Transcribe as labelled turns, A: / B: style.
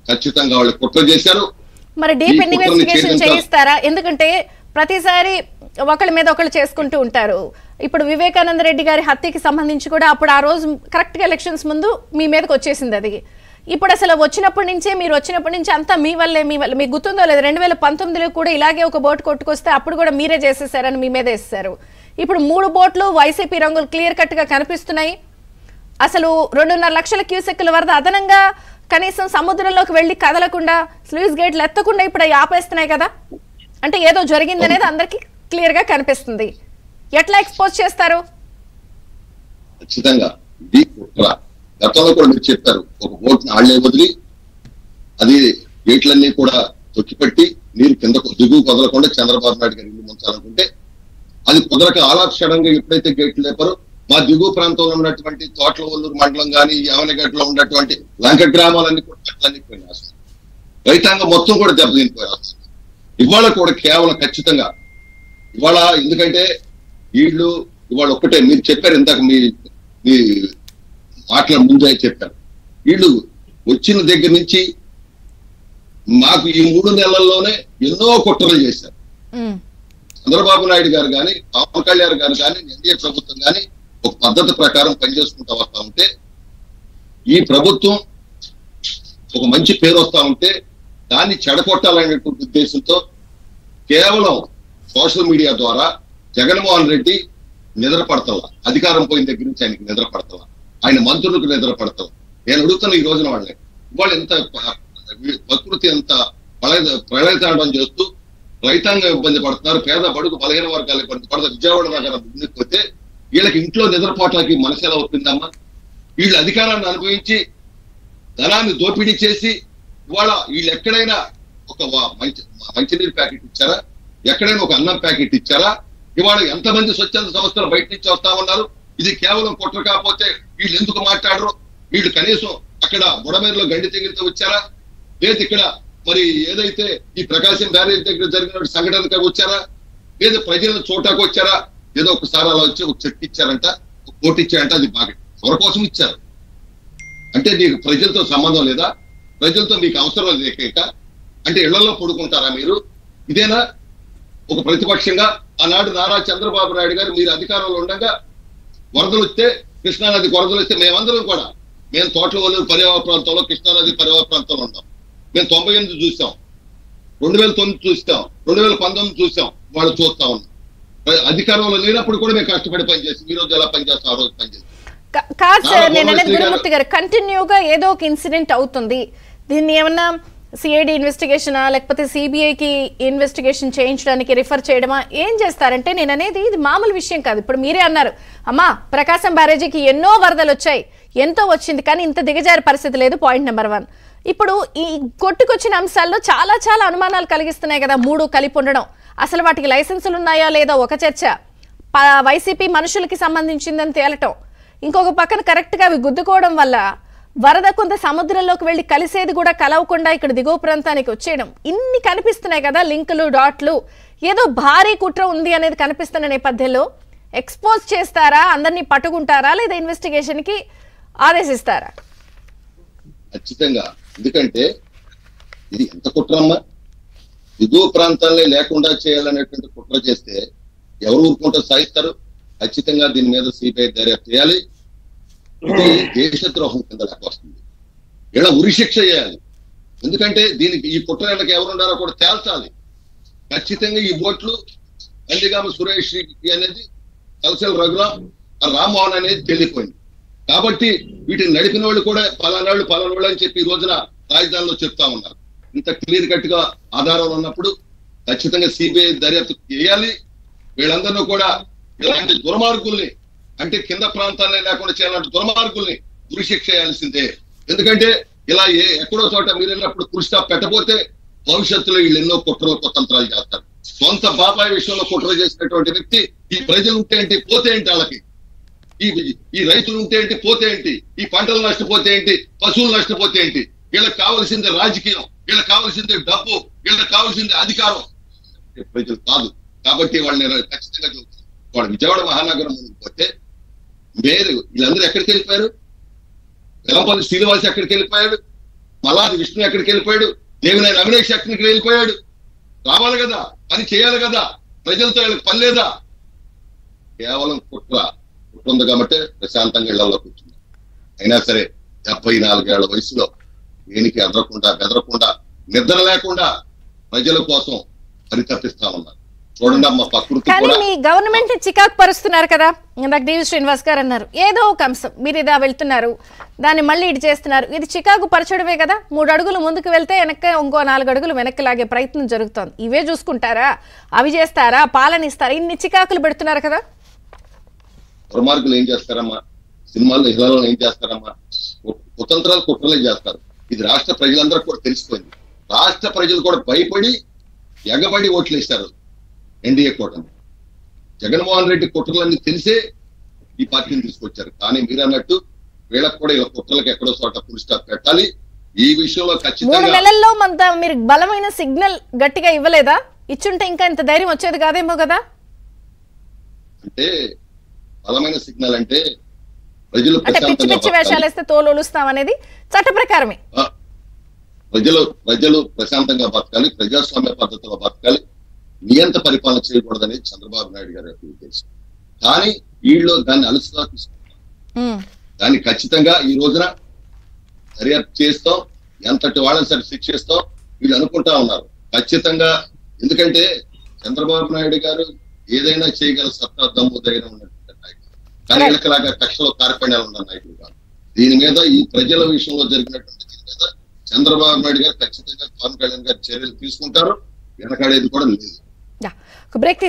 A: ఖచ్చితంగా వాళ్ళు కుట్ర చేశారు.
B: మరి డీప్ ఇన్వెస్టిగేషన్ చేయిస్తారా? ఎందుకంటే ప్రతిసారి ఒకళ్ళ మీద ఒకళ్ళు చేసుకుంటూ ఉంటారు. ఇప్పుడు వివేకానంద రెడ్డి గారి హత్యకి సంబంధించి కూడా అప్పుడు ఆ రోజు కరెక్ట్ గా ఎలక్షన్స్ ముందు మీ మీదకి వచ్చేసింది అది. ఇప్పుడు అసలు వచ్చినప్పటి నుంచి అంతా మీ వల్లే మీకు గుర్తుందో లేదు, 2019లో కూడా ఇలాగే ఒక బోట్ కొట్టుకొస్తే అప్పుడు కూడా మీరే చేసేసారని మీ మీద వేసేసారు. ఇప్పుడు 3 బోట్లు వైసీపీ రంగులు క్లియర్ కట్ గా కనిపిస్తున్నాయి. అసలు 2.5 లక్షల క్యూసెక్కుల వరద అదనంగా కనీసం సముద్రంలోకి వెళ్లి కదలకుండా స్లూయిస్ గేట్లు ఎత్తకుండా ఇప్పుడు ఆపేస్తున్నాయి కదా. అంటే ఏదో జరిగిందనేది అందరికి క్లియర్ గా కనిపిస్తుంది. ఎట్లా ఎక్స్పోజ్ చేస్తారు?
A: ఖచ్చితంగా గతంలో కూడా మీరు చెప్పారు, ఒక బోట్ని ఆళ్లే వదిలి అది గేట్లన్నీ కూడా తొక్కిపెట్టి నీరు కిందకు దిగువ కదలకుండా చంద్రబాబు నాయుడు గారు ఇల్లు ముంచాలనుకుంటే అది కుదరక ఆలాక్షణంగా ఎప్పుడైతే గేట్లు లేపారో మా దిగువ ప్రాంతంలో ఉన్నటువంటి తోటల ఒల్లూరు మండలం కానీ యావనగడ్డలో ఉన్నటువంటి లంక గ్రామాలన్నీ కూడా గట్లన్నీ పోయినాయి. రైతాంగం మొత్తం కూడా దెబ్బతినిపోయారు. ఇవాళ కూడా కేవలం ఖచ్చితంగా ఇవాళ ఎందుకంటే వీళ్ళు ఇవాళ ఒక్కటే మీరు చెప్పారు, ఇందాక మీ మాటల ముందే చెప్పారు, వీళ్ళు వచ్చిన దగ్గర నుంచి మాకు ఈ 3 నెలల్లోనే ఎన్నో కుట్రలు చేశారు. చంద్రబాబు నాయుడు గారు కానీ పవన్ కళ్యాణ్ గారు కానీ ఎన్డీఏ ప్రభుత్వం కానీ ఒక పద్ధతి ప్రకారం పనిచేసుకుంటూ వస్తా ఉంటే ఈ ప్రభుత్వం ఒక మంచి పేరు వస్తా ఉంటే దాన్ని చెడగొట్టాలనేటువంటి ఉద్దేశంతో కేవలం సోషల్ మీడియా ద్వారా జగన్మోహన్ రెడ్డి నిద్రపడతల, అధికారం పోయిన దగ్గర నుంచి ఆయనకి నిద్రపడతల, ఆయన మంత్రులకు నిద్రపడతల. నేను అడుగుతున్న ఈ రోజున వాళ్ళే ఇవాళ ఎంత ప్రకృతి ఎంత ప్రళయతాండం చేస్తూ రైతాంగం ఇబ్బంది పడుతున్నారు, పేద బడుగు బలహీన వర్గాలు ఇబ్బంది పడుతున్నారు. విజయవాడ నగరం ముందుకుపోతే వీళ్ళకి ఇంట్లో నిద్రపోవటానికి మనసు ఎలా అవుతుందమ్మా? వీళ్ళు అధికారాన్ని అనుభవించి ధనాన్ని దోపిడీ చేసి ఇవాళ వీళ్ళు ఎక్కడైనా ఒక మంచినీరు ప్యాకెట్ ఇచ్చారా? ఎక్కడైనా ఒక అన్నం ప్యాకెట్ ఇచ్చారా? ఇవాళ ఎంతమంది స్వచ్ఛంద సంస్థలు బయట నుంచి వస్తా ఉన్నారు? ఇది కేవలం కుట్ర కాకపోతే వీళ్ళు ఎందుకు మాట్లాడరు? వీళ్ళు కనీసం అక్కడ బుడమేరులో గండి తెగిలితో వచ్చారా? లేదు ఇక్కడ మరి ఏదైతే ఈ ప్రకాశం బ్యారేజ్ దగ్గర జరిగిన సంఘటనకు వచ్చారా? లేదు ప్రజలను చూడటానికి వచ్చారా? ఏదో ఒకసారి అలా వచ్చి ఒక చెట్టు ఇచ్చారంట, ఒక కోటి ఇచ్చారంట, అది బాగా ఎవరి కోసం ఇచ్చారు అంటే నీకు ప్రజలతో సంబంధం లేదా? ప్రజలతో మీకు అవసరం లేక అంటే ఇళ్లలో పడుకుంటారా మీరు? ఇదేనా ఒక ప్రతిపక్షంగా? ఆనాడు నారా చంద్రబాబు నాయుడు గారు మీరు అధికారంలో ఉండగా వరదలు వస్తే, కృష్ణానది వరదలు వస్తే మేమందరం కూడా మేము తోటల ఒల్లూరు పరివాహ ప్రాంతంలో కృష్ణానది పరివాహ ప్రాంతంలో ఉన్నాం. మేము 98 చూసాం, 2009 చూస్తాం, 2019 చూసాం, వాళ్ళు చూస్తా ఉన్నాం. అధికారంలో లేనప్పుడు కూడా మేము కష్టపడి పనిచేస్తాం. ఈ రోజు ఎలా పనిచేస్తాం, ఆ రోజు పనిచేస్తాం.
B: కాదు సార్, నేను అనేది గురుమూర్తి గారు కంటిన్యూగా ఏదో ఒక ఇన్సిడెంట్ అవుతుంది. దీన్ని ఏమన్నా సిఐడి ఇన్వెస్టిగేషనా లేకపోతే సిబిఐకి ఇన్వెస్టిగేషన్ చేయించడానికి రిఫర్ చేయడమా, ఏం చేస్తారంటే నేను అనేది ఇది మామూలు విషయం కాదు. ఇప్పుడు మీరే అన్నారు, అమ్మా ప్రకాశం బ్యారేజీకి ఎన్నో వరదలు వచ్చాయి, ఎంతో వచ్చింది, కానీ ఇంత దిగజారి పరిస్థితి లేదు. Point number 1. ఇప్పుడు ఈ కొట్టుకొచ్చిన అంశాల్లో చాలా చాలా అనుమానాలు కలిగిస్తున్నాయి కదా 3 కలిపి ఉండడం. అసలు వాటికి లైసెన్సులు ఉన్నాయా లేదా ఒక చర్చ, వైసీపీ మనుషులకి సంబంధించిందని తేలటం, ఇంకొక పక్కన కరెక్ట్గా అవి గుద్దుకోవడం వల్ల వరద కొంత సముద్రంలోకి వెళ్ళి కలిసేది కూడా కలవకుండా ఇక్కడ దిగువ ప్రాంతానికి వచ్చేయడం, ఇన్ని కనిపిస్తున్నాయి కదా లింకులు డాట్లు. ఏదో భారీ కుట్ర ఉంది అనేది కనిపిస్తున్న నేపథ్యంలో ఎక్స్పోజ్ చేస్తారా, అందరినీ పట్టుకుంటారా, లేదా ఇన్వెస్టిగేషన్ కి ఆదేశిస్తారా?
A: ఖచ్చితంగా. ఎందుకంటే ఇది ఎంత కుట్రమ్మా? దిగువ ప్రాంతాలే లేకుండా చేయాలనేటువంటి కుట్ర చేస్తే ఎవరు ఊరుకుంటూ సాగిస్తారు? ఖచ్చితంగా దీని మీద సిబిఐ దర్యాప్తు చేయాలి. దేశద్రోహం కింద లెక్క వస్తుంది. ఇలా ఉరిశిక్ష చేయాలి. ఎందుకంటే దీనికి ఈ కుట్ర వెనక ఎవరున్నారో కూడా తేల్చాలి. ఖచ్చితంగా ఈ బోట్లు నందిగామ సురేష్ అనేది కలసల రఘురాం, రామ్మోహన్ అనేది తెలియపోయింది. కాబట్టి వీటిని నడిపిన వాళ్ళు కూడా పలానాళ్ళు అని చెప్పి ఈ రోజున రాజధానిలో చెప్తా ఉన్నారు. ఇంత క్లియర్ కట్ గా ఆధారాలు ఉన్నప్పుడు ఖచ్చితంగా సిబిఐ దర్యాప్తు చేయాలి. వీళ్ళందరినీ కూడా ఇలాంటి దుర్మార్గుల్ని, అంటే కింద ప్రాంతాలనే లేకుండా చేయాలంటే దుర్మార్గుల్ని ఉరిశిక్ష చేయాల్సిందే. ఎందుకంటే ఇలా ఎక్కడో చోట మీరు వెళ్ళినప్పుడు ఫుల్ స్టాప్ పెట్టబోతే భవిష్యత్తులో వీళ్ళు ఎన్నో కుట్రలు కుతంత్రాలు చేస్తారు. సొంత బాబాయ్ విషయంలో కుట్ర చేసినటువంటి వ్యక్తి ఈ ప్రజలు ఉంటే ఏంటి పోతే ఏంటి, వాళ్ళకి ఈ రైతులు ఉంటే ఏంటి పోతే ఏంటి, ఈ పంటలు నష్టపోతే ఏంటి, పశువులు నష్టపోతే ఏంటి, వీళ్ళకి కావాల్సిందే రాజకీయం, వీళ్ళకి కావాల్సిందే డబ్బు, వీళ్ళకి కావాల్సిందే అధికారం, ప్రజలు కాదు. కాబట్టి వాళ్ళని ఖచ్చితంగా చూస్తారు. వాడు విజయవాడ మహానగరం ముందుకు పోతే వీళ్ళందరూ ఎక్కడికి వెళ్ళిపోయారు? వెలంపల్లి శ్రీనివాస్ ఎక్కడికి వెళ్ళిపోయాడు? మల్లాది విష్ణు ఎక్కడికి వెళ్ళిపోయాడు, దేవినేని అవినేష్ ఎక్కడికి వెళ్ళిపోయాడు. రావాలి కదా, పని చేయాలి కదా, ప్రజలతో వీళ్ళకి పని లేదా. కేవలం కుట్ర ఉంది కాబట్టి ప్రశాంతంగా ఇళ్లలో కూర్చుంది. అయినా సరే 74 ఏళ్ల వయసులో దేనికి బెదరకుండా నిద్ర లేకుండా ప్రజల కోసం పరితపిస్తా ఉన్నారు. చూడండి అమ్మ, ప్రకృతి
B: కానీ
A: కూడా
B: మీ గవర్నమెంట్ చికాకు పరుస్తున్నారు కదా. ఇందాక డివి శ్రీనివాస్ గారు అన్నారు ఏదో ఒక అంశం మీరు ఇదా వెళ్తున్నారు, దాన్ని మళ్ళీ ఇటు చేస్తున్నారు. ఇది చికాకు పరచడమే కదా. 3 అడుగులు ముందుకు వెళ్తే వెనక్కి ఇంకో 4 అడుగులు వెనక్కి లాగే ప్రయత్నం జరుగుతోంది. ఇవే చూసుకుంటారా, అవి చేస్తారా, పాలన ఇస్తారా? ఇన్ని చికాకులు పెడుతున్నారు కదా.
A: దుర్మార్గులు ఏం చేస్తారమ్మా, సినిమాల్లో హిలాలో ఏం చేస్తారమ్మా, కుతంత్రాలు కుట్రలే చేస్తారు. ఇది రాష్ట్ర ప్రజలందరూ కూడా తెలిసిపోయింది. రాష్ట్ర ప్రజలు కూడా భయపడి ఎగబడి ఓట్లు వేశారు ఎన్డీఏ కూటమి. జగన్మోహన్ రెడ్డి కుట్రలన్నీ తెలిసే ఈ పార్టీని తీసుకొచ్చారు. కానీ మీరు అన్నట్టు వీళ్ళకి కూడా ఇలా కుట్రలకు ఎక్కడో చోట ఫుల్ స్టాప్ పెట్టాలి. ఈ విషయంలో
B: 3
A: ఖచ్చితంగా
B: నెలల్లో మీరు బలమైన సిగ్నల్ గట్టిగా ఇవ్వలేదా? ఇచ్చుంటే ఇంకా ఇంత ధైర్యం వచ్చేది కాదేమో కదా.
A: అంటే బలమైన సిగ్నల్ అంటే ప్రజలు
B: అంటే పిచ్చి పిచ్చి వేషాలు వేస్తే తోలుస్తాం అనేది చట్ట ప్రకారమే.
A: ప్రజలు ప్రశాంతంగా బతకాలి, ప్రజాస్వామ్య పద్ధతిలో బతకాలి, నియంత పరిపాలన చేయకూడదనేది చంద్రబాబు నాయుడు గారి యొక్క ఉద్దేశం. కానీ వీళ్ళు దాన్ని అలసుగా తీసుకుంటారు. దాన్ని ఖచ్చితంగా ఈ రోజున దర్యాప్తు చేస్తాం, ఎంతటి వాళ్ళని సరే శిక్షిస్తాం వీళ్ళు అనుకుంటా ఉన్నారు ఖచ్చితంగా. ఎందుకంటే చంద్రబాబు నాయుడు గారు ఏదైనా చేయగల సత్తా దమ్ము ధైర్యం ఉన్నటువంటి నాయకుడు. కానీ వీళ్ళకిలాగా కక్షలో కార్పణ్యాలు ఉన్న నాయకుడు కాదు. దీని మీద ఈ ప్రజల విషయంలో జరిగినటువంటి దీని మీద చంద్రబాబు నాయుడు గారు ఖచ్చితంగా పవన్ కళ్యాణ్ గారు చర్యలు తీసుకుంటారు. వెనకాడేది కూడా లేదు.
B: బ్రేక్